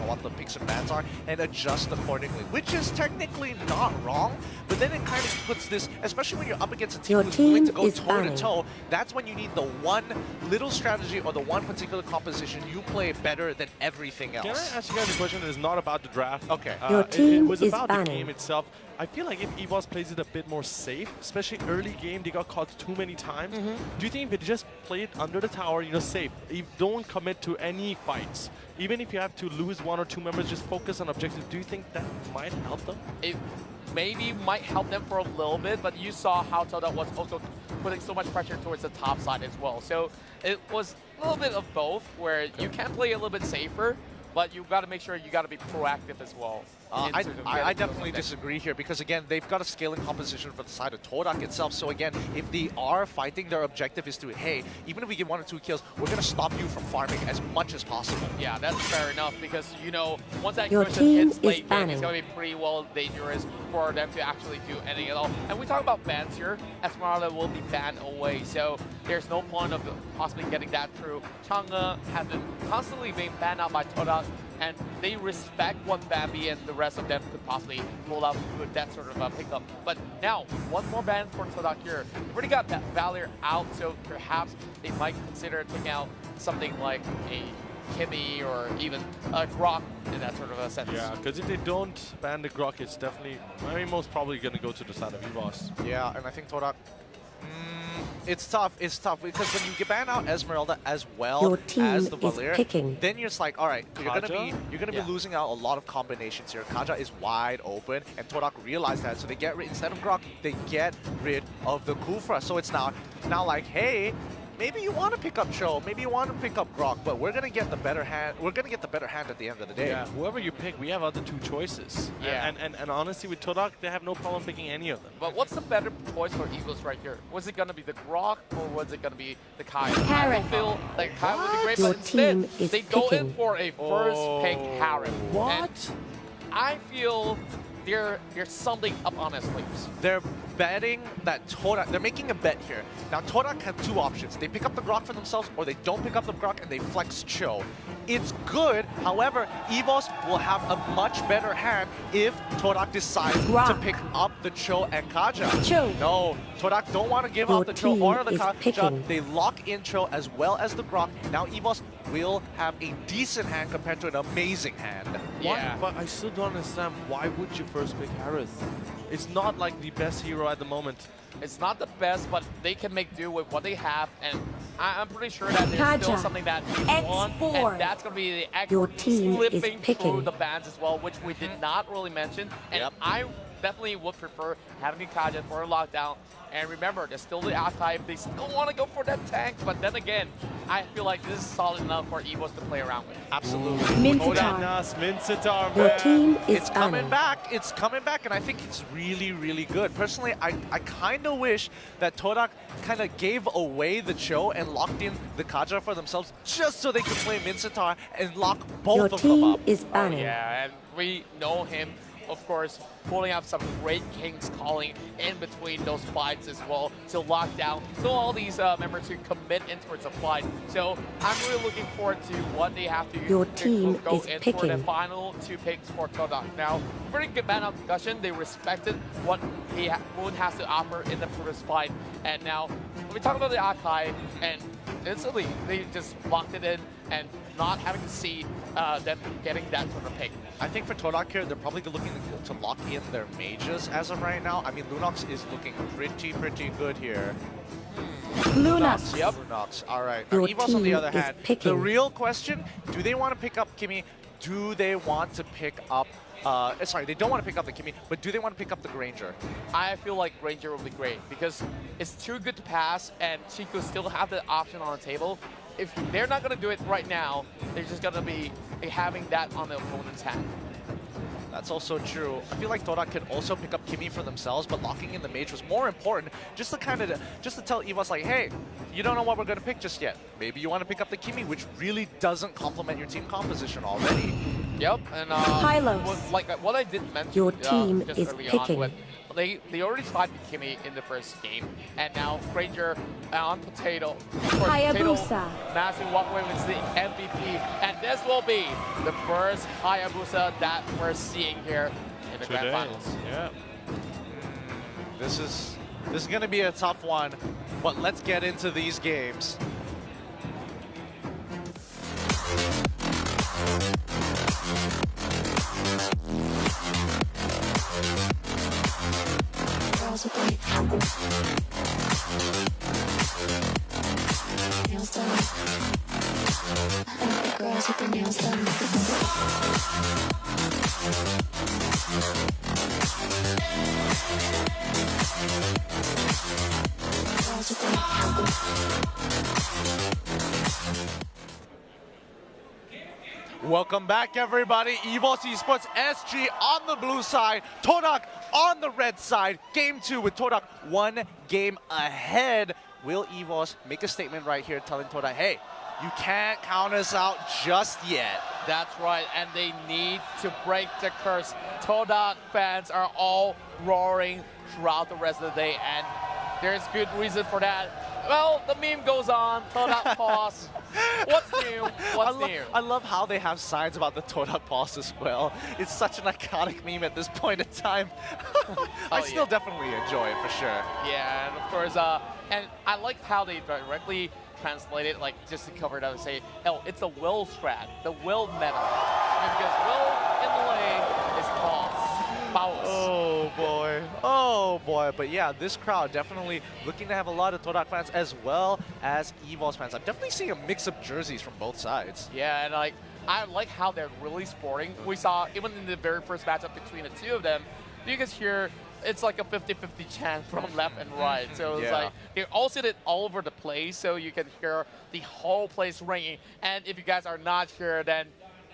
what the picks and bans are and adjust accordingly, which is technically not wrong, but then it kind of puts this, especially when you're up against a team who's willing to go toe-to-toe, that's when you need the one little strategy or the one particular composition you play better than everything else. Can I ask you guys a question that is not about the draft? Okay. It was about the game itself. I feel like if EVOS plays it a bit more safe, especially early game, they got caught too many times. Do you think if they just play it under the tower, you know, safe, if don't commit to any fights, even if you have to lose 1 or 2 members, just focus on objectives, do you think that might help them? It maybe might help them for a little bit, but you saw how TODAK was also putting so much pressure towards the top side as well. So it was a little bit of both, where you can play a little bit safer, but you've got to make sure you got to be proactive as well. I definitely disagree here because, again, they've got a scaling composition for the side of TODAK itself. So, again, if they are fighting, their objective is to, hey, even if we get 1 or 2 kills, we're going to stop you from farming as much as possible. Yeah, that's fair enough because, you know, once that cushion hits late game, it's going to be pretty well dangerous for them to actually do anything at all. And we talk about bans here. Esmeralda will be banned away, so there's no point of possibly getting that through. Chang'e has been constantly being banned out by TODAK, and they respect what Bambi and the rest of them could possibly pull out with that sort of pickup. But now, 1 more ban for TODAK here. We've already got that Valier out, so perhaps they might consider taking out something like a Kimmy or even a Grok in that sort of a sense. Yeah, because if they don't ban the Grok, it's definitely, I mean, most probably going to go to the side of EVOS. Yeah, and I think TODAK, it's tough because when you ban out Esmeralda as well as the Valier, then you're just like, all right, you're gonna be losing out a lot of combinations here. Kaja is wide open, and TODAK realized that, so they get rid, instead of Grok, they get rid of the Kufra. So it's now like, hey, maybe you want to pick up Cho, maybe you want to pick up Grok, but we're gonna get the better hand. We're gonna get the better hand at the end of the day. Yeah, whoever you pick, we have other 2 choices. Yeah, and honestly, with TODAK, they have no problem picking any of them. But what's the better choice for EVOS right here? Was it gonna be the Grok or was it gonna be the Kai? I feel like Kai would be great, but instead they go in for a first pick Harem. What? And I feel there's something up on his sleeves. They're betting that TODAK, they're making a bet here. Now, TODAK have 2 options. They pick up the Grok for themselves, or they don't pick up the Grok and they flex Cho. It's good, however, EVOS will have a much better hand if TODAK decides to pick up the Cho and Kaja. No, TODAK don't want to give up the Cho or the Kaja. They lock in Cho as well as the Grok. Now, EVOS will have a decent hand compared to an amazing hand. Yeah, but I still don't understand, why would you first pick Harith? It's not like the best hero at the moment. It's not the best, but they can make do with what they have, and I'm pretty sure that there's still something that we want, and that's going to be the X slipping through the bans as well, which we did not really mention. And I definitely would prefer having a Kaja for a lockdown. And remember, there's still the archive. They still want to go for that tank, but then again, I feel like this is solid enough for EVOS to play around with. Absolutely. Mincetar, your team is coming back. It's coming back, and I think it's really, really good. Personally, I kind of wish that TODAK kind of gave away the Cho and locked in the Kaja for themselves, just so they could play Mincetar and lock both of them up. Yeah, and we know him, of course, pulling out some great Kings calling in between those fights as well to lock down. So all these members who commit in towards the fight. So I'm really looking forward to what they have to go in for the final 2 picks for TODAK. Now, very good man-up discussion. They respected what Moon has to offer in the previous fight. And now, when we talk about the Akai, and instantly they just locked it in and not having to see them getting that sort of pick. I think for TODAK here, they're probably looking to lock in their mages as of right now. I mean, Lunox is looking pretty good here. Lunox. Yep. Lunox. All right. Now, EVOS, on the other hand, the real question, do they want to pick up Kimmy? Do they want to pick up... sorry, they don't want to pick up the Kimmy, but do they want to pick up the Granger? I feel like Granger will be great because it's too good to pass, and she could still have the option on the table. If they're not going to do it right now, they're just going to be having that on the opponent's hand. That's also true. I feel like TODAK could also pick up Kimmy for themselves, but locking in the mage was more important, just to tell EVOS like, hey, you don't know what we're going to pick just yet. Maybe you want to pick up the Kimmy, which really doesn't complement your team composition already. Yep, and what I did mention your team just is early picking. on with they already tried Kimmy in the first game, and now Granger on Potato. Potato managed to walk away with the MVP, and this will be the first Hayabusa that we're seeing here in the Grand Finals. Yeah. This is going to be a tough one, but let's get into these games. Girls with their nails done. I like the girls with their nails done. Girls with Welcome back, everybody. EVOS Esports SG on the blue side, TODAK on the red side. Game 2 with TODAK 1 game ahead. Will EVOS make a statement right here telling TODAK, hey, you can't count us out just yet? That's right, and they need to break the curse. TODAK fans are all roaring throughout the rest of the day, and there's good reason for that. Well, the meme goes on, TODAK pause. What's new? What's new? I love how they have signs about the TODAK pause as well. It's such an iconic meme at this point in time. I still definitely enjoy it for sure. Yeah, and of course, and I like how they directly translate it, like just to cover it up and say, oh, it's a will strat, the will meta. Because will in the lane is pause. Oh boy, oh boy. But yeah, this crowd definitely looking to have a lot of TODAK fans as well as EVOS fans. I'm definitely seeing a mix of jerseys from both sides. Yeah, and like I like how they're really sporting. We saw even in the very first matchup between the two of them, you can hear it's like a 50-50 chant from left and right. So it's like they all sit it all over the place, so you can hear the whole place ringing. And if you guys are not here, then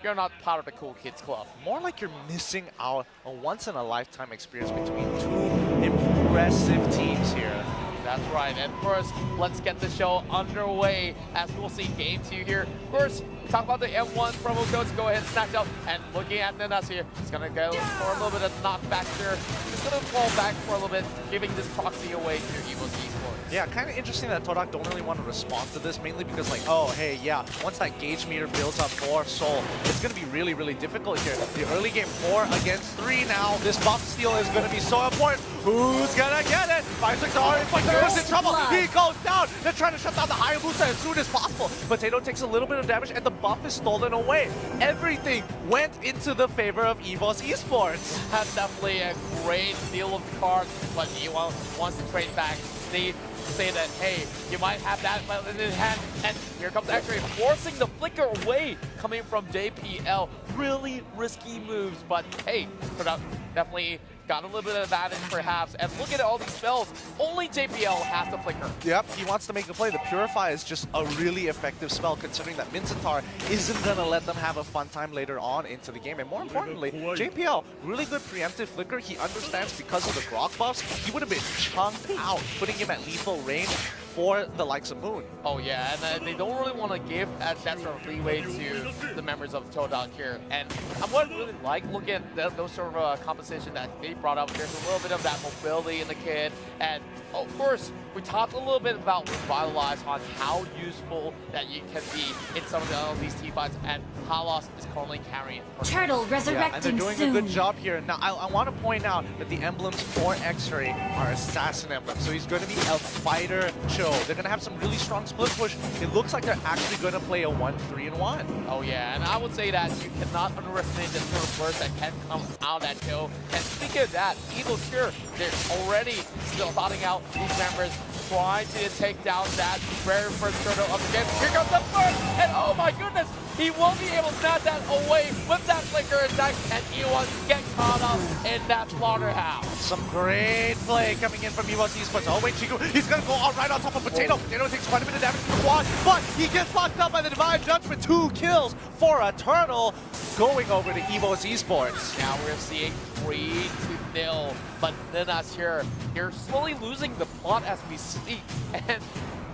you're not part of the Cool Kids Club. More like you're missing out a once-in-a-lifetime experience between two impressive teams here. That's right, and first, let's get the show underway as we'll see Game 2 here. First, talk about the M1 promo codes. Go ahead and snatch up, and looking at Ninas here, he's gonna go for a little bit of knockback here. He's gonna fall back for a little bit, giving this proxy away to EVOS Esports. Yeah, kind of interesting that TODAK don't really want to respond to this, mainly because like, oh, hey, yeah, once that gauge meter builds up for Seoul, it's going to be really, really difficult here. The early game 4 against 3 now. This buff steal is going to be so important. Who's going to get it? 5-6 orange, but Go's in trouble. He goes down. They're trying to shut down the Hayabusa as soon as possible. Potato takes a little bit of damage, and the buff is stolen away. Everything went into the favor of EVOS Esports. That's definitely a great deal of cards, but he wants to trade back. They say that, hey, you might have that in hand, and here comes X-Ray forcing the flicker away coming from JPL. Really risky moves, but hey, definitely got a little bit of advantage perhaps, and look at all these spells. Only JPL has the flicker. Yep, he wants to make the play. The Purify is just a really effective spell considering that Mincetar isn't going to let them have a fun time later on into the game. And more importantly, JPL, really good preemptive flicker. He understands because of the Grok buffs, he would have been chunked out, putting him at lethal range for the likes of Moon. Oh yeah, and they don't really want to give that sort of leeway to the members of TODAK here. And I would really like looking at those sort of composition that they brought up. There's a little bit of that mobility in the kid, and of course, we talked a little bit about Revitalize on how useful that you can be in some of these team fights, and Halos is currently carrying it. Turtle resurrecting and they're doing a good job here. Now, I want to point out that the emblems for X-Ray are assassin emblems, so he's going to be a fighter Cho. They're going to have some really strong split push. It looks like they're actually going to play a 1-3-1. Oh yeah, and I would say that you cannot underestimate the sort of burst that can come out of that Cho. And speaking of that, Eagles here, they're already still thoughting out these members, trying to take down that very first turtle of the game. Here comes the burst, and oh my goodness, he won't be able to snatch that away with that flicker attack, and EVOS get caught up in that slaughterhouse. Some great play coming in from EVOS Esports. Oh wait, Chiku, he's gonna go all right on top of Potato. Potato takes quite a bit of damage from the quad, but he gets locked up by the Divine Judgment. 2 kills for a turtle, going over to EVOS Esports. Now we're seeing 3-0, but Ninas here, they're slowly losing the plot as we speak, and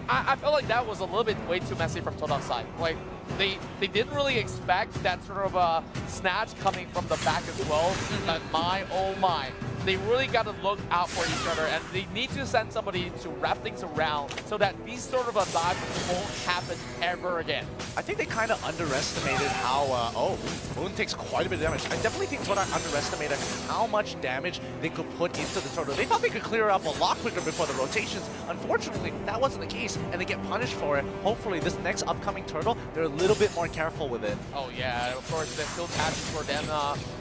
I felt like that was a little bit way too messy from TODAK's side. Like, they didn't really expect that sort of a snatch coming from the back as well, but my oh my. they really got to look out for each other, and they need to send somebody to wrap things around so that these sort of dives won't happen ever again. I think they kind of underestimated how, Moon takes quite a bit of damage. I definitely think TODAK underestimated how much damage they could put into the turtle. They thought they could clear up a lot quicker before the rotations. Unfortunately, that wasn't the case, and they get punished for it. Hopefully, this next upcoming turtle, they're a little bit more careful with it. Oh yeah, of course, there's still patches for them,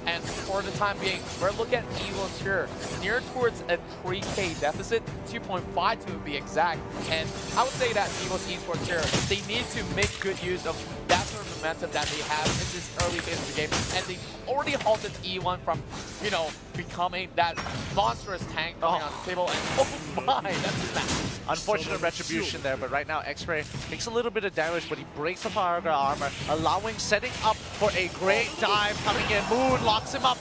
and for the time being, we're looking at EVOS here, near towards a 3K deficit, 2.5 to be exact, and I would say that EVOS Esports here, they need to make good use of that sort of momentum that they have in this early phase of the game, and they already halted E1 from, you know, becoming that monstrous tank coming on the table, and oh my, that's massive. Unfortunate retribution there, but right now X-Ray takes a little bit of damage, but he breaks the Fire armor, setting up for a great dive coming in. Moon locks him up.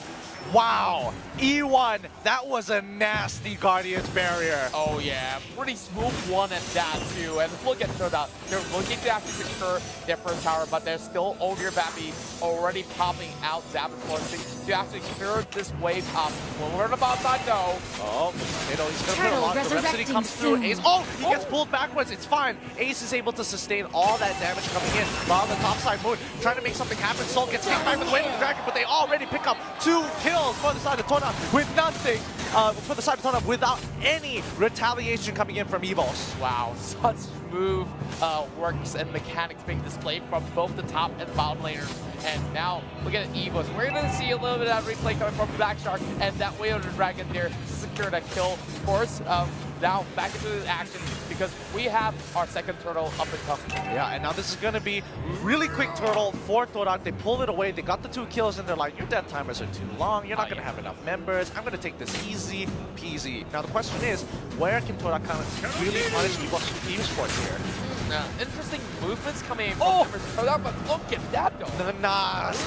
Wow, E1, that was a nasty Guardian's barrier. Oh yeah, pretty smooth one at that too. And look at TODAK, they're looking to actually secure their first tower, but there's still Odir Bappy already popping out Zapper forcing to actually clear this wave up. When we're about side though. Oh, he's gonna put a lot. The Rhapsody comes through. Ace, he gets pulled backwards. It's fine. Ace is able to sustain all that damage coming in. While on the top side, Moon trying to make something happen. Soul gets hit back with the Waving Dragon, but they already pick up 2 kills for the side of TODAK with nothing. For the side of TODAK without any retaliation coming in from EVOS. Wow, such smooth works and mechanics being displayed from both the top and bottom laners. And now, look at EVOS. We're going to see a little bit of that replay coming from Black Shark, and that way of the Dragon there to secure that kill. Of course, now back into the action because we have our second turtle up and coming. Yeah, and now this is going to be really quick turtle for TODAK. They pulled it away. They got the 2 kills, and they're like, your death timers are too long. You're not going to have enough members. I'm going to take this easy peasy. Now, the question is, where can TODAK kind of really punish EVOS Esports here? Interesting movements coming from TODAK, but look at that though.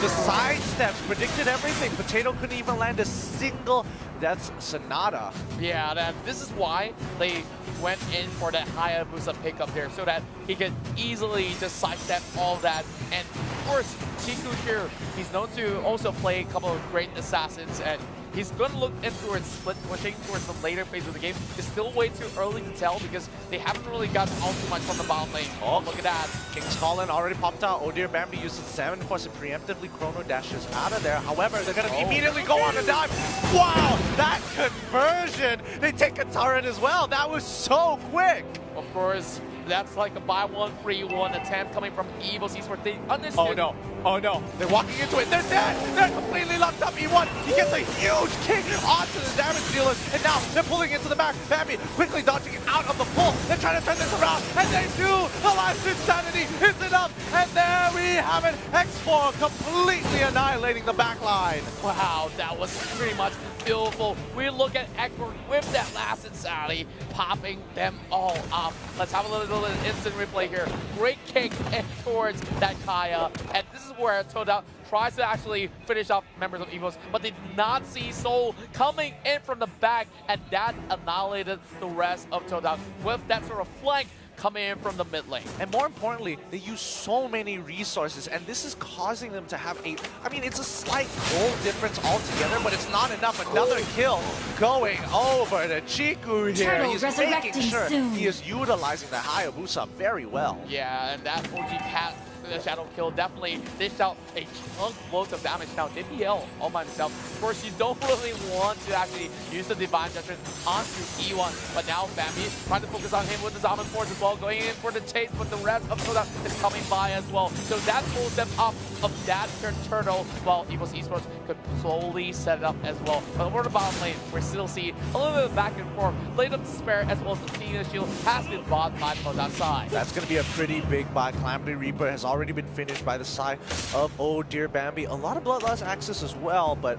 The side steps predicted everything. Potato couldn't even land a single death Sonata. Yeah, this is why they went in for that Hayabusa pickup there, so that he could easily just sidestep all that. And of course, Chiku here, he's known to also play a couple of great assassins, and he's going to look in towards split pushing towards the later phase of the game. It's still way too early to tell because they haven't really gotten all too much from the bottom lane. Oh, look at that. King's Fallen already popped out. Odir Bambi uses 7 for some preemptively chrono dashes out of there. However, they're going to immediately go on a dive. Wow, that conversion. They take a turret as well. That was so quick. Of course, that's like a buy one, free one attempt coming from EVOS Esports. They understood. Oh no. Oh no. They're walking into it. They're dead. They're completely locked up. E1, he gets a huge kick onto the damage dealers. And now they're pulling into the back. Bambi quickly dodging out of the pull. They're trying to turn this around. And they do. The last insanity is enough. And there we have it. X4 completely annihilating the back line. Wow, that was pretty much beautiful. We look at Ekberg with that last insanity, popping them all up. Let's have a little instant replay here. Great kick in towards that Kaya. And this is where TODAK tries to actually finish off members of EVOS, but they did not see Soul coming in from the back, and that annihilated the rest of TODAK with that sort of flank coming in from the mid lane. And more importantly, they use so many resources, and this is causing them to have it's a slight goal difference altogether, but it's not enough. Another kill going over to Chiku here. He's making sure he is utilizing the Hayabusa very well. Yeah, and that OG Cat, the Shadow Kill, definitely dished out a chunk loads of damage. Now, DPL all by himself. Of course, you don't really want to actually use the Divine Judgment onto E1, but now Bambi trying to focus on him with the Zaman Force as well, going in for the chase, but the rest of TODAK is coming by as well. So that pulls them up of that turtle, while EVOS Esports could slowly set it up as well. But over the bottom lane, we still see a little bit of back and forth. Blade of Despair as well as the Tina Shield has been bought by TODAK side. That's going to be a pretty big buy. Calamity Reaper has already been finished by the side of Oh Dear Bambi. A lot of Bloodlust access as well, but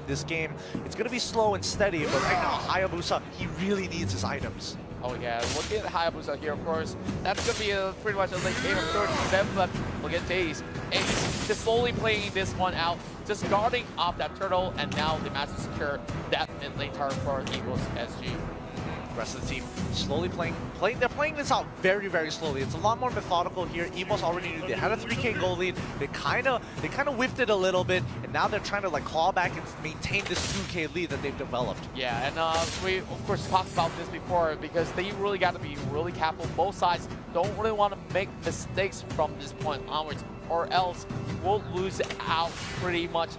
this game, it's going to be slow and steady. But right now, Hayabusa, he really needs his items. Oh yeah, look at Hayabusa here, of course. That's going to be pretty much a late game approach for them, but look at Daze. Ace just slowly playing this one out, just guarding off that turtle, and now they managed to secure that mid lane tower for EVOS SG. The rest of the team slowly playing. They're playing this out very, very slowly. It's a lot more methodical here. EVOS already knew they had a 3K goal lead. They kind of whiffed it a little bit, and now they're trying to like claw back and maintain this 2K lead that they've developed. Yeah, and we of course talked about this before because they really got to be really careful. Both sides don't really want to make mistakes from this point onwards, or else we'll lose out pretty much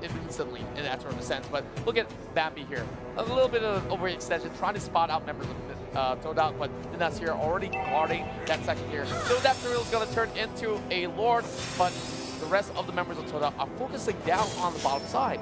instantly in that sort of sense. But look at Bambi here. A little bit of overextension, trying to spot out members of TODAK, but Nas here already guarding that section here. So that Cyril is going to turn into a Lord, but the rest of the members of TODAK are focusing down on the bottom side.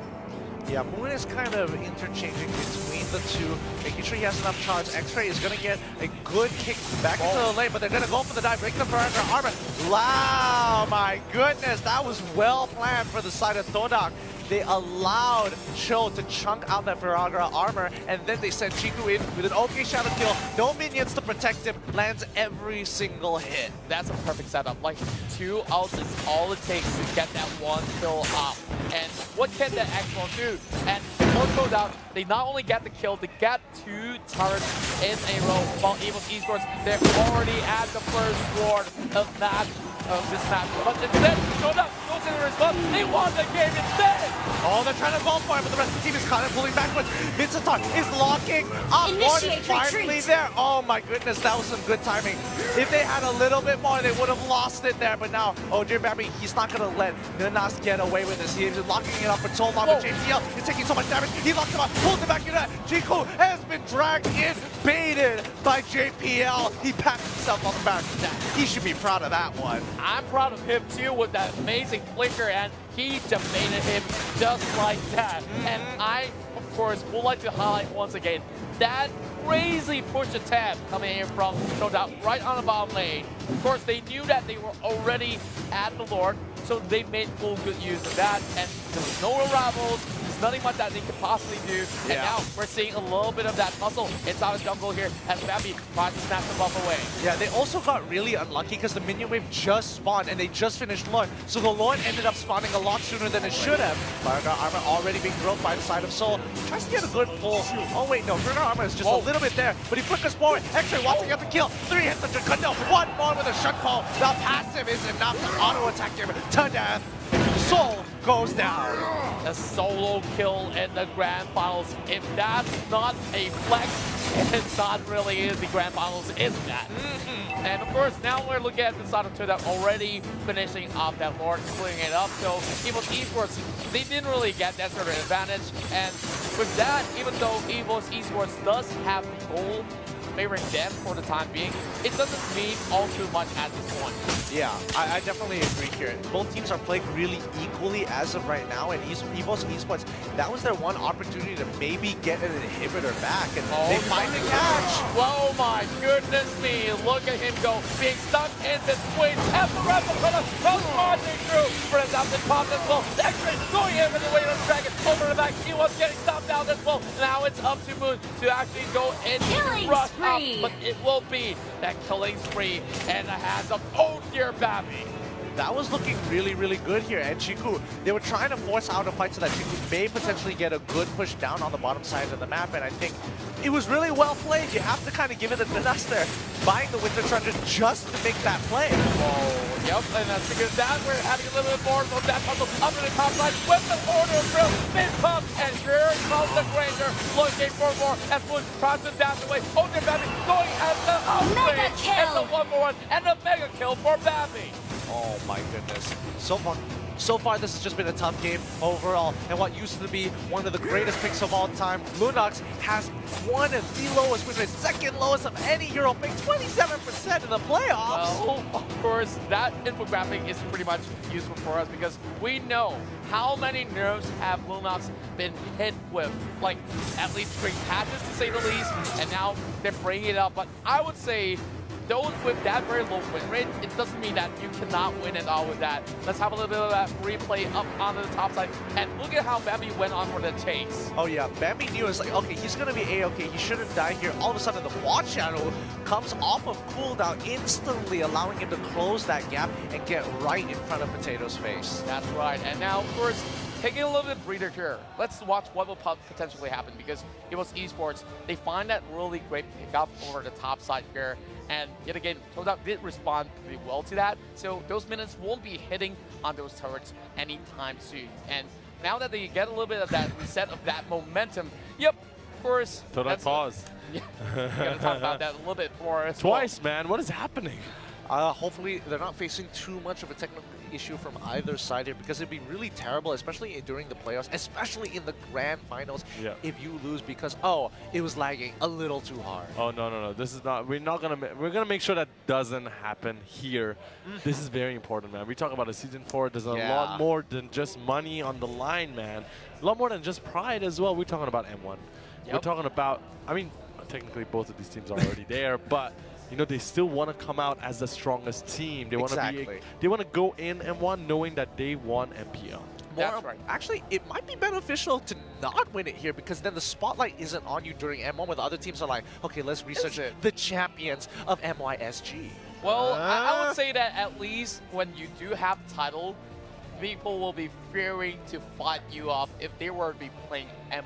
Yeah, Moon is kind of interchanging between the two, making sure he has enough charge. X-Ray is going to get a good kick back into the lane, but they're going to go for the dive, breaking the perimeter armor. Wow, my goodness, that was well planned for the side of TODAK. They allowed Cho to chunk out that Firagra armor, and then they sent Chiku in with an okay shadow kill. No minions to protect him, lands every single hit. That's a perfect setup. Like, 2 ults is all it takes to get that 1 kill up. And what can the X-One do? And for TODAK, they not only get the kill, they get 2 turrets in a row. While EVOS Esports, they're already at the first ward of this match. But instead, TODAK goes in the response. They won the game instead! Oh, they're trying to go for it, but the rest of the team is kind of pulling backwards. Vincentar is locking up. Ward is finally there. Oh my goodness, that was some good timing. If they had a little bit more, they would have lost it there. But now, oh dear Bambi, he's not going to let Ninas get away with this. He's locking it up for so long, but JPL is taking so much damage. He locked him up, pulls it back into that. Jiku has been dragged in, baited by JPL. He pats himself on the back. He should be proud of that one. I'm proud of him too with that amazing flicker, and he debated him just like that. And I, of course, would like to highlight once again that crazy push attempt coming in from TODAK right on the bottom lane. Of course, they knew that they were already at the Lord, so they made full good use of that. And there's no arrivals. There's nothing much that they could possibly do. And now we're seeing a little bit of that hustle inside the jungle here as Bambi tries to snatch the buff away. Yeah, they also got really unlucky because the minion wave just spawned and they just finished Lord. So the Lord ended up spawning a lot sooner than it should have. Firaga armor already being broke by the side of Soul. Tries to get a good pull. Oh wait, no, Firaga armor is just a little bit there, but he flickers forward. X-Ray wants to get the kill. 3 hits of Jacundo. 1 more with a shut call. The passive is enough to auto attack him to death. Soul goes down. A solo kill in the Grand Finals. If that's not a flex, it's not really the Grand Finals, is that? And of course, now we're looking at the side of TODAK already finishing off that Lord, clearing it up. So EVOS Esports, they didn't really get that sort of advantage. And with that, even though EVOS Esports does have the goal favoring them for the time being, it doesn't mean all too much at this point. Yeah, I definitely agree here. Both teams are playing really equally as of right now, and EVOS Esports, that was their one opportunity to maybe get an inhibitor back, and they find the catch. Oh my goodness me, look at him go, being stuck in between. Have the replica comes marching through for his option pop as well. X-Ray going in with the weight of the dragon over the back. He was getting stopped down as well. Now it's up to Moon to actually go in and rush up, but it will be that killing spree in the hands of dear Bambi. That was looking really, really good here. And Chiku, they were trying to force out a fight so that Chiku may potentially get a good push down on the bottom side of the map. And I think it was really well played. You have to kind of give it a Ninas there, buying the Winter Treasure just to make that play. Whoa, yep, and that's because that we're having a little bit more of that puzzle up in the top side with the order drill. Mid pump, and here comes the Granger looking for more. As Moon tries to dash away. Dear Bambi going at the outside. And the 1-for-1 and the mega kill for Bambi. Oh my goodness. So far, this has just been a tough game overall. And what used to be one of the greatest picks of all time, Lunox has one of the lowest win rates, second lowest of any hero pick, 27% in the playoffs. Well, of course, that infographic is pretty much useful for us because we know how many nerfs have Lunox been hit with. Like, at least 3 patches to say the least, and now they're bringing it up. But I would say though with that very low win rate, it doesn't mean that you cannot win it all with that. Let's have a little bit of that replay up onto the top side. And look at how Bambi went on for the chase. Oh yeah, Bambi knew it's like, okay, he's gonna be A-okay, he shouldn't die here. All of a sudden the watch channel comes off of cooldown, instantly allowing him to close that gap and get right in front of Potato's face. That's right. And now, of course, taking a little bit of breather here. Let's watch what will potentially happen, because EVOS Esports, they find that really great pickup over the top side here. And yet again, TODAK did respond pretty well to that. So those minutes won't be hitting on those turrets anytime soon. And now that they get a little bit of that reset of that momentum, yep, of course. TODAK pause. Yeah, we're going to talk about that a little bit more as Twice, man. What is happening? Hopefully they're not facing too much of a technical issue from either side here, because it'd be really terrible, especially during the playoffs, especially in the grand finals, if you lose because, oh, it was lagging a little too hard. Oh, no. This is not, we're gonna make sure that doesn't happen here. This is very important, man. We talk about a season 4, there's a lot more than just money on the line, man. A lot more than just pride as well. We're talking about M1. We're talking about, I mean, technically both of these teams are already there, but you know, they still want to come out as the strongest team. They want to be, they want to go in M1 knowing that they won MPL. That's right. Actually, it might be beneficial to not win it here, because then the spotlight isn't on you during M1, where the other teams are like, okay, let's research the champions of MYSG. Well, I would say that at least when you do have the title, people will be fearing to fight you off if they were to be playing M1.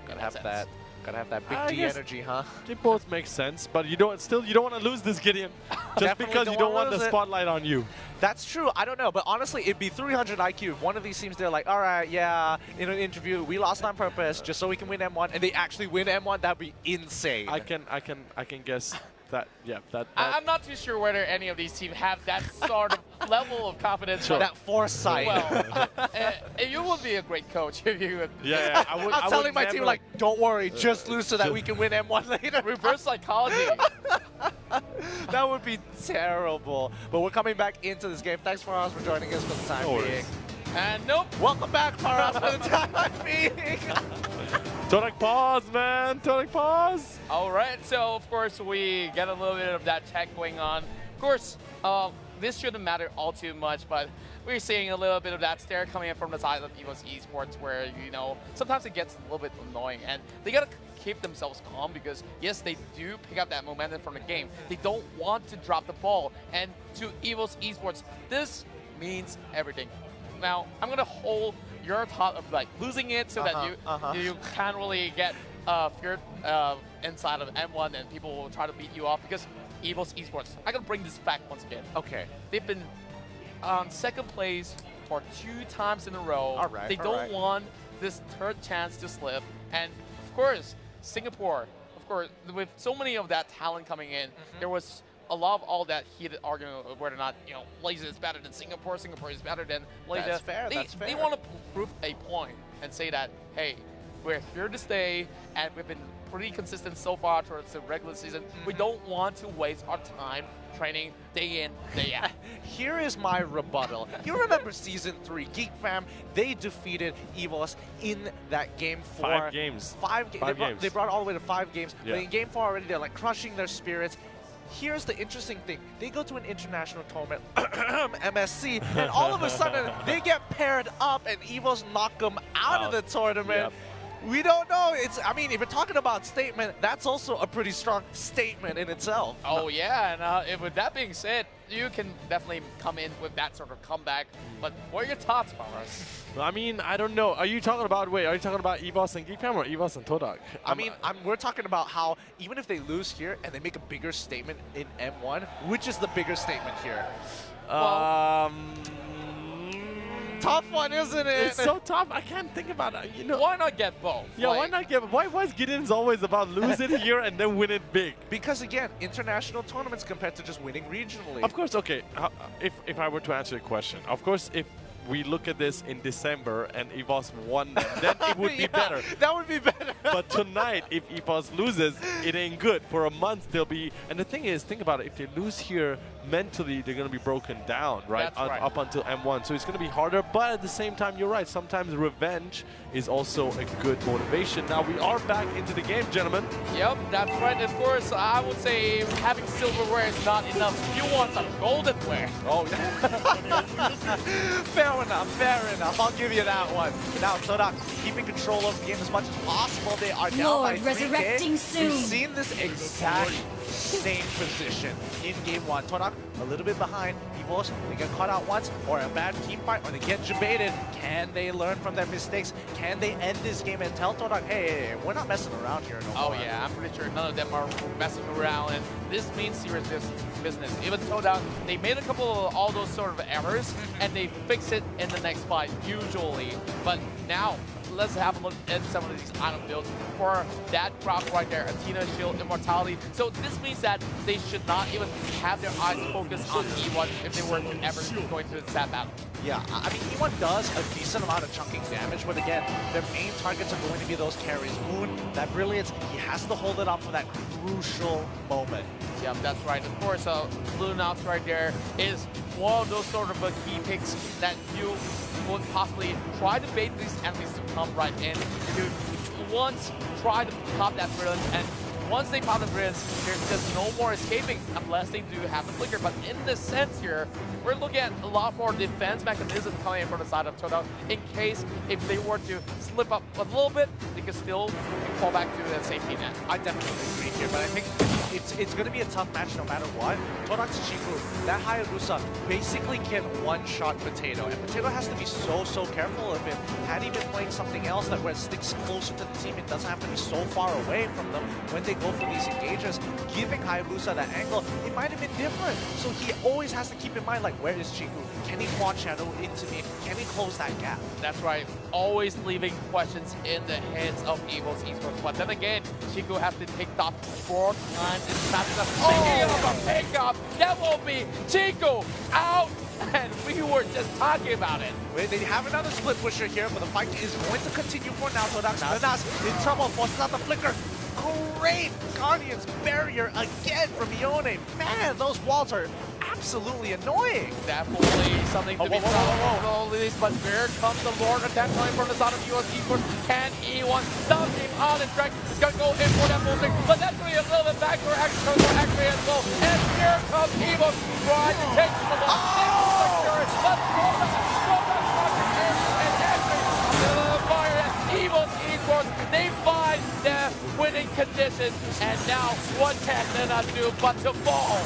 Gotta have that. Gotta have that big D energy, huh? They both make sense, but you don't want to lose this, Gideon, just because you don't want the spotlight on you. That's true. I don't know, but honestly, it'd be 300 IQ if one of these teams, they're like, all right, yeah, in an interview, we lost on purpose just so we can win M1, and they actually win M1. That'd be insane. I can guess that. Yeah, that. I'm not too sure whether any of these teams have that sort of level of confidence. Sure. That foresight. Well, you would be a great coach if you would. Yeah, I'm telling my team, like, don't worry, just lose so that we can win M1 later. Reverse psychology. That would be terrible. But we're coming back into this game. Thanks, Faraz, for joining us for the time being. And nope. Welcome back, Faraz, for the time being. TODAK pause, man. TODAK pause. All right. So, of course, we get a little bit of that tech going on. Of course, this shouldn't matter all too much, but we're seeing a little bit of that stare coming in from the side of EVOS Esports, where, you know, sometimes it gets a little bit annoying, and they gotta keep themselves calm, because yes, they do pick up that momentum from the game. They don't want to drop the ball, and to EVOS Esports, this means everything. Now, I'm gonna hold your thought of like losing it so that you can't really get feared inside of M1 and people will try to beat you off, because EVOS Esports, I gotta bring this back once again. Okay. They've been on second place for 2 times in a row. All right. They don't want this third chance to slip. And of course, Singapore, of course, with so many of that talent coming in, there was a lot of all that heated argument of whether or not, you know, Malaysia is better than Singapore, Singapore is better than Malaysia. That's fair, that's fair. They want to prove a point and say that, hey, we're here to stay, and we've been pretty consistent so far towards the regular season. We don't want to waste our time training day in, day out. Here is my rebuttal. You remember Season 3, Geek Fam, they defeated EVOS in that Game 4. 5 games. 5 games. They brought it all the way to 5 games. Yeah. But in Game 4 already, they're like crushing their spirits. Here's the interesting thing. They go to an international tournament, MSC, and all of a sudden, they get paired up and EVOS knock them out of the tournament. Yep. We don't know. I mean, if you're talking about statement, that's also a pretty strong statement in itself. Oh yeah, and with that being said, you can definitely come in with that sort of comeback. But what are your thoughts, Faraz? I mean, I don't know. Are you talking about EVOS and GeekFam or EVOS and TODAK? I mean, we're talking about how even if they lose here and they make a bigger statement in M1, which is the bigger statement here? Tough one, isn't it? It's so tough. I can't think about it. You know, why not get both? Yeah, why not get? Why is Gideon's always about lose it here and then win it big? Because again, international tournaments compared to just winning regionally. Of course, okay. If I were to answer the question, of course, if we look at this in December and EVOS won, then it would be better. That would be better. But tonight, if EVOS loses, it ain't good. For a month, they'll be. And the thing is, think about it. If they lose here, mentally they're going to be broken down, right? That's right. Up until M1. So it's going to be harder, but at the same time, you're right. Sometimes revenge is also a good motivation. Now we are back into the game, gentlemen. Yep, that's right. Of course, I would say having silverware is not enough. You want some goldenware. Oh, yeah. Fair enough. I'll give you that one. Now, TODAK keeping control of the game as much as possible. They are down by 3K. resurrecting soon. We've seen this exact same position in game 1. TODAK a little bit behind. EVOS, they get caught out once, or a bad team fight, or they get jebaited. Can they learn from their mistakes? Can they end this game and tell TODAK, hey, we're not messing around here no more? Oh yeah, I'm pretty sure none of them are messing around, and this means serious business. Even TODAK, they made a couple of all those sort of errors, and they fix it in the next fight, usually. But now, let's have a look at some of these item builds for that Croc right there, Athena, Shield, Immortality. So this means that they should not even have their eyes focused on E1 if they were to ever go into the stat battle. Yeah, I mean, E1 does a decent amount of chunking damage, but again, their main targets are going to be those carries. Moon, that brilliance, he has to hold it up for that crucial moment. Yeah, that's right. Of course, Lunox right there is one of those sort of key picks that you would possibly try to bait these enemies to come right in. You once try to pop that brilliance, and once they pop the brilliance, there's just no more escaping unless they do have the flicker. But in this sense here, we're looking at a lot more defense mechanism coming in from the side of TODAK in case if they were to slip up a little bit, they could still fall back to the safety net. I definitely agree here, but I think it's going to be a tough match no matter what. TODAK's Chiku, that Hayabusa basically can one-shot Potato, and Potato has to be so careful of it. Had he been playing something else that where it sticks closer to the team, it doesn't have to be so far away from them when they go for these engages. Giving Hayabusa that angle, it might have been different. So he always has to keep in mind, like, where is Chiku? Can he quad shadow into me? Can he close that gap? That's right. Always leaving questions in the heads of EVOS Esports. But then again, Chiku has been picked off 4 times. It's not enough. Speaking of a pickup, that will be Chiku out. And we were just talking about it. Wait, they have another split pusher here, but the fight is going to continue for now. TODAK's in trouble, forces out the flicker. Great Guardian's barrier again from Ione. Man, those walls are absolutely annoying. Definitely something to be proud of. But here comes the Lord attack coming from the side of EVOS Esports. Can E1 stop him on his track? He's going to go in for that bullshit. But that's going to be a little bit backdoor action coming for X-Ray as well. And here comes EVOS trying to take the ball. Let's go and X-Ray fire at EVOS Esports. They find the winning condition. And now what can they not do but to fall?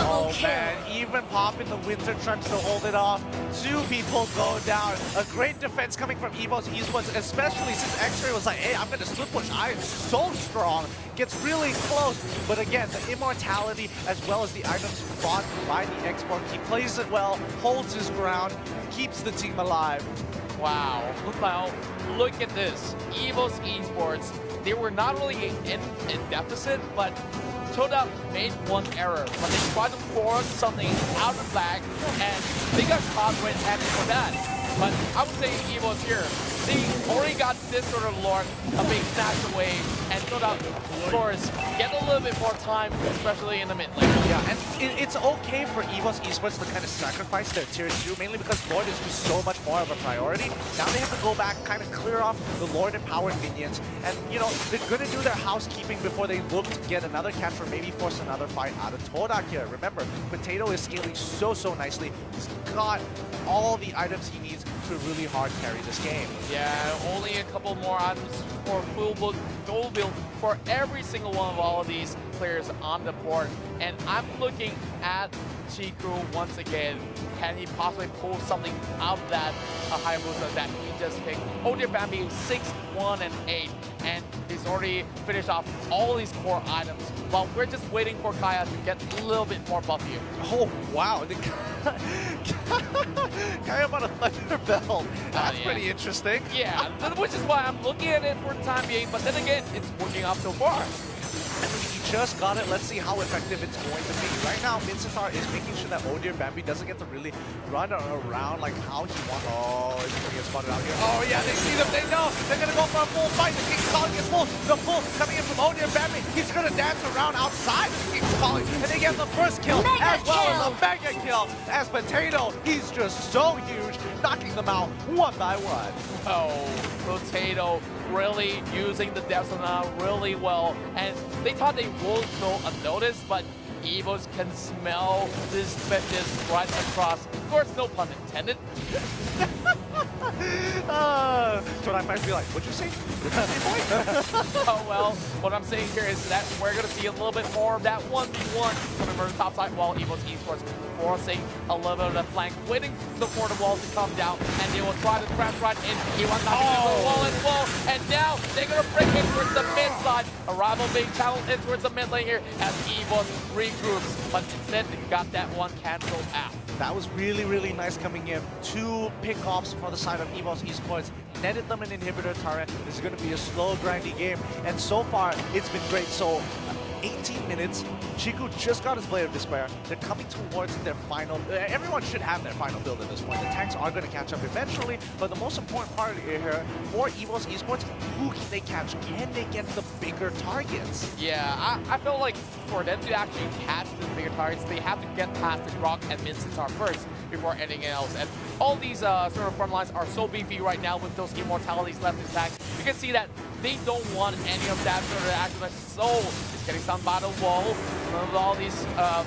Oh man, even popping the winter trunks to hold it off. 2 people go down. A great defense coming from EVOS Esports, especially since X-Ray was like, hey, I'm gonna split push. I am so strong. Gets really close. But again, the immortality as well as the items bought by the export. He plays it well, holds his ground, keeps the team alive. Wow. Now, look at this. EVOS Esports, they were not really in deficit, but TODAK made one error, but they tried to force something out of the bag, and they got caught red-handed for that. But I would say EVOS here, they already got this sort of lord of being snatched away, and TODAK, of course, get a little bit more time, especially in the mid lane. Yeah, and it's okay for EVOS Esports to kind of sacrifice their tier 2, mainly because Lord is just so much more of a priority. Now they have to go back, kind of clear off the Lord empowered minions, and you know, they're gonna do their housekeeping before they look to get another catch or maybe force another fight out of TODAK here. Remember, Potato is scaling so nicely. He's got all the items he needs to really hard carry this game. Yeah, only a couple more items for full gold build for every single one of all of these players on the board. And I'm looking at Chiku once again. Can he possibly pull something out of that Hayabusa that he just picked? Oh dear Bambi, 6, 1, and 8. And he's already finished off all these core items. While we're just waiting for Kaya to get a little bit more buff here. Oh wow, Kaya on a Thunder Belt. That's pretty interesting. Yeah, which is why I'm looking at it for the time being, but then again, it's working out so far. just got it. Let's see how effective it's going to be. Right now, Mincetar is making sure that Oh Dear Bambi doesn't get to really run around like how he wants. Oh, he's going to get spotted out here. Oh yeah, they see them. They know. They're going to go for a full fight. The King's Calling is full. The full coming in from Oh Dear Bambi. He's going to dance around outside the King's Calling. And they get the first kill as well as a mega kill. As Potato, he's just so huge, knocking them out one by one. Oh, Potato really using the Desona really well. And they thought they would go unnoticed, but EVOS can smell this vicious right across. Of course, no pun intended. TODAK fans be like, what'd you say? Oh well, what I'm saying here is that we're going to see a little bit more of that 1v1 coming from the top side while EVOS Esports forcing a little bit of the flank, waiting for the wall to come down, and they will try to crash right in. E1 knocking into the wall as well, and now they're going to break in towards the mid side. Arrival being channeled in towards the mid lane here as EVOS regroups, but instead they got that one canceled out. That was really, really nice coming in. 2 pickoffs for the side of EVOS Esports. Netted them an inhibitor turret. This is going to be a slow, grindy game. And so far, it's been great. So, 18 minutes. Chiku just got his Blade of Despair. They're coming towards their final. Everyone should have their final build at this point. The tanks are going to catch up eventually. But the most important part here for EVOS Esports, who can they catch? Can they get the bigger targets? Yeah, I feel like for them to actually catch the bigger targets, they have to get past the Grok and Mincetar first before anything else. And all these sort of front lines are so beefy right now with those immortalities left intact. You can see that they don't want any of that sort of action. So it's getting stunned by the wall. None of all these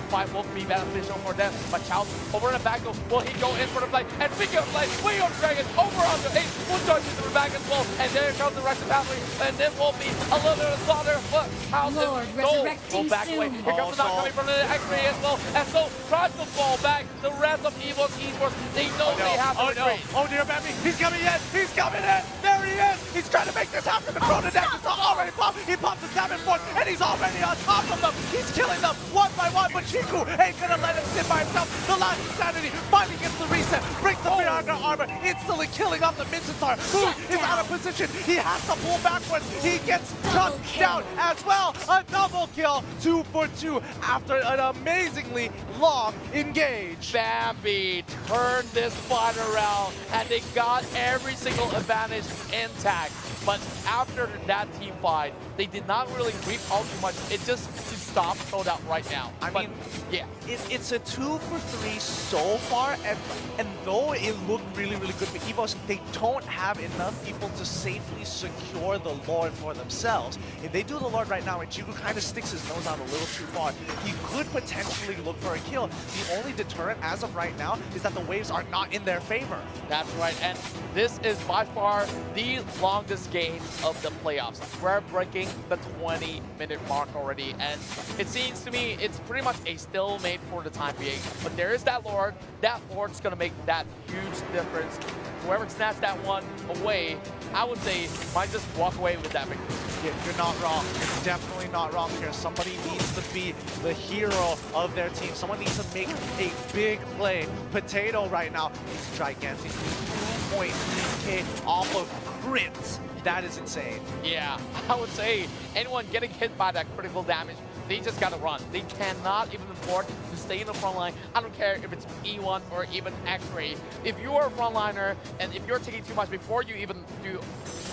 fight will be beneficial for them. But Chow over in the back, will he go in for the play? And speaking of play, we on Dragon over on the 8. We'll charge into the back as well. And there comes the rest of the family. And this will be a little bit of slaughter. But how's it go back away? Here comes the knock coming from the X-ray as well. And so tries to fall back. The rest of EVOS Esports, they know they have to retreat. Oh dear, Bambi, he's coming in. He's coming in. There he is. He's trying to make this happen. The Chrono Deck is already popped. He pops the Salmon Force, and he's already on top of them. He's killing them one by one, but Chiku ain't gonna let him sit by himself. The last insanity finally gets the reset, breaks the Firaga armor, instantly killing off the Mincetar, who is out of position. He has to pull backwards. He gets shut down as well. A double kill, 2 for 2 after an amazingly long engage. Bambi turned this fight around, and they got every single advantage intact. But after that team fight, they did not really creep out too much. It just to stop TODAK right now. I mean, yeah, it's a 2 for 3 so far, and though it looked really, really good for EVOS, they don't have enough people to safely secure the Lord for themselves. If they do the Lord right now, and Chiku kind of sticks his nose out a little too far, he could potentially look for a kill. The only deterrent as of right now is that the waves are not in their favor. That's right, and this is by far the longest game of the playoffs. We're breaking the 20-minute mark already, and it seems to me it's pretty much a stalemate for the time being. But there is that Lord. That Lord's going to make that huge difference. Whoever snatched that one away, I would say, might just walk away with that victory. Yeah, you're not wrong. You're definitely not wrong here. Somebody needs to be the hero of their team. Someone needs to make a big play. Potato right now is gigantic. 2.3K off of crits. That is insane. Yeah, I would say anyone getting hit by that critical damage, they just gotta run. They cannot even afford to stay in the front line. I don't care if it's E1 or even X-Ray. If you are a frontliner and if you're taking too much before you even do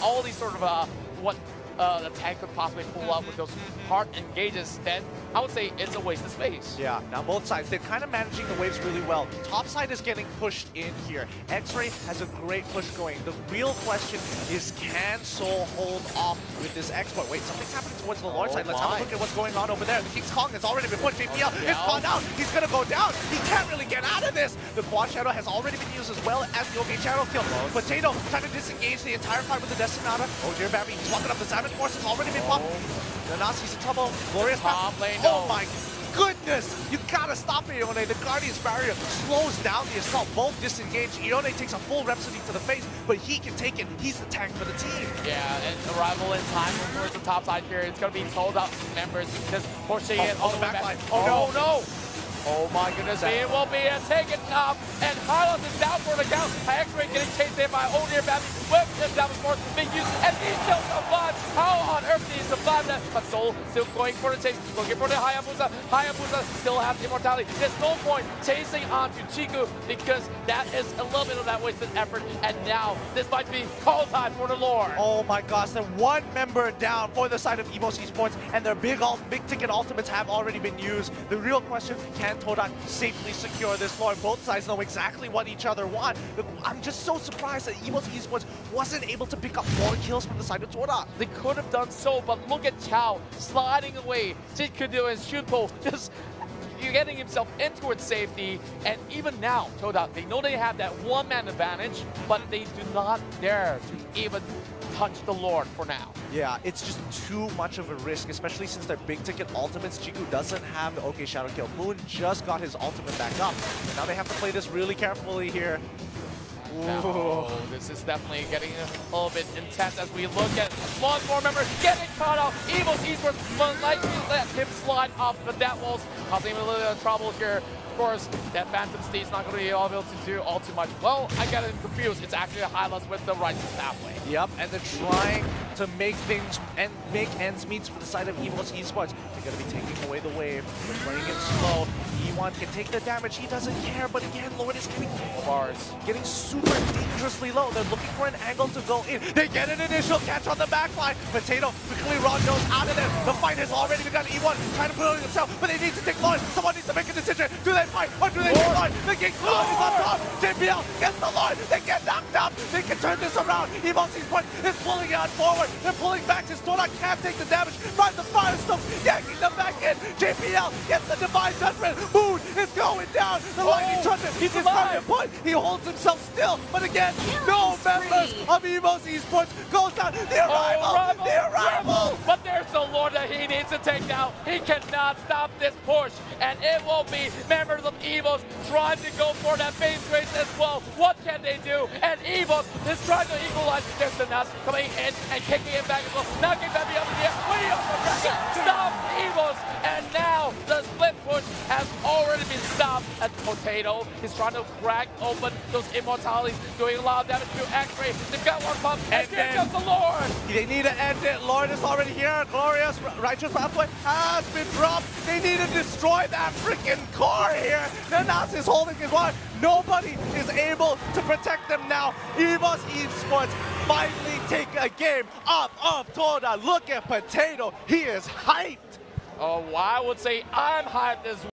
all these sort of what the tank could possibly pull up with those hard engages, then I would say it's a waste of space. Yeah, now both sides, they're kind of managing the waves really well. Top side is getting pushed in here. X-Ray has a great push going. The real question is, can Soul hold off with this export? Wait, something's happening towards the Lord side. Let's have a look at what's going on over there. The King's Kong has already been pushed. JPL is caught out. He's going to go down. He can't really get out of this. The Quad Shadow has already been used as well as the OK Shadow kill. Potato trying to disengage the entire fight with the Destinata. Oh dear, Bambi, he's walking up the Salmon Force. Has already been popped. The Nazi's in trouble. Glorious top lane. Oh my goodness! You gotta stop it, Ione. The Guardian's Barrier slows down the assault. Both disengage. Ione takes a full Rhapsody to the face, but he can take it. He's the tank for the team. Yeah, and arrival in time towards the top side here. It's gonna be TODAK members just pushing it all the way back. Oh no! Oh my goodness, it will be taken up, and Carlos is down for the count. X-Ray getting chased in by Oh Dear Bambi with the Salmon Force being used, and he still survives. How on earth did he survive that? But Soul still going for the chase, looking for the Hayabusa. Hayabusa still has immortality. There's no point chasing onto Chiku because that is a little bit of that wasted effort. And now this might be call time for the Lord. Oh my gosh, they're one member down for the side of EVOS Esports, and their big ticket ultimates have already been used. The real question, can TODAK safely secure this Lord? Both sides know exactly what each other want. I'm just so surprised that EVOS Esports wasn't able to pick up more kills from the side of TODAK. They could have done so, but look at Chao sliding away. Jitkudu and Shunpo just getting himself into its safety. And even now, TODAK, they know they have that one-man advantage, but they do not dare to even touch the Lord for now. Yeah, it's just too much of a risk, especially since their big ticket ultimates. Chiku doesn't have the OK Shadow Kill. Moon just got his ultimate back up. And now they have to play this really carefully here. Now, this is definitely getting a little bit intense as we look at one more member getting caught off. EVOS Esports will likely let him slide off, but that was causing him a little bit of trouble here. Of course, that Phantom Steed's not going to be able to do all too much. Well, I got it confused. It's actually a Hylas with the righteous pathway. Yep, and they're trying to make things and make ends meet for the side of EVOS Esports. They're going to be taking away the wave. They're playing it slow. E1 can take the damage. He doesn't care, but again, Lord is getting super dangerously low. They're looking for an angle to go in. They get an initial catch on the backline. Potato quickly Ron goes out of there. The fight has already begun. E1 trying to put it on himself, but they need to take Lord. Someone needs to make a decision. Do they fight or do they take Lord? The King Lord is on top. JPL gets the Lord. They get knocked up. They can turn this around. EVOS Esports is pulling it on forward. They're pulling back. His TODAK can't take the damage from the Firestorm, yanking them back in. JPL gets the Divine Judgment. Moon is going down. The Lightning Trumpet is trying to put. He holds himself still, but again, no members of EVOS Esports goes down. The arrival! The arrival! But there's the Lord that he needs to take down. He cannot stop this push, and it will be members of EVOS trying to go for that base race as well. What can they do? And EVOS is trying to equalize. There's the nuts coming in and kicking it back as well. Knocking that up in the air. Way up the bracket. Stop EVOS, and now the split push has already been stopped. And Potato is trying to crack open those immortalities, doing a lot of damage to X-Ray. They've got one pump, and here comes the Lord. They need to end it. Lord is already here. Glorious righteous pathway has been dropped. They need to destroy that freaking core here. Nanas is holding his one. Nobody is able to protect them now. EVOS Esports finally take a game off of TODAK. Look at Potato. He is hyped. Oh, I would say I'm hyped as well.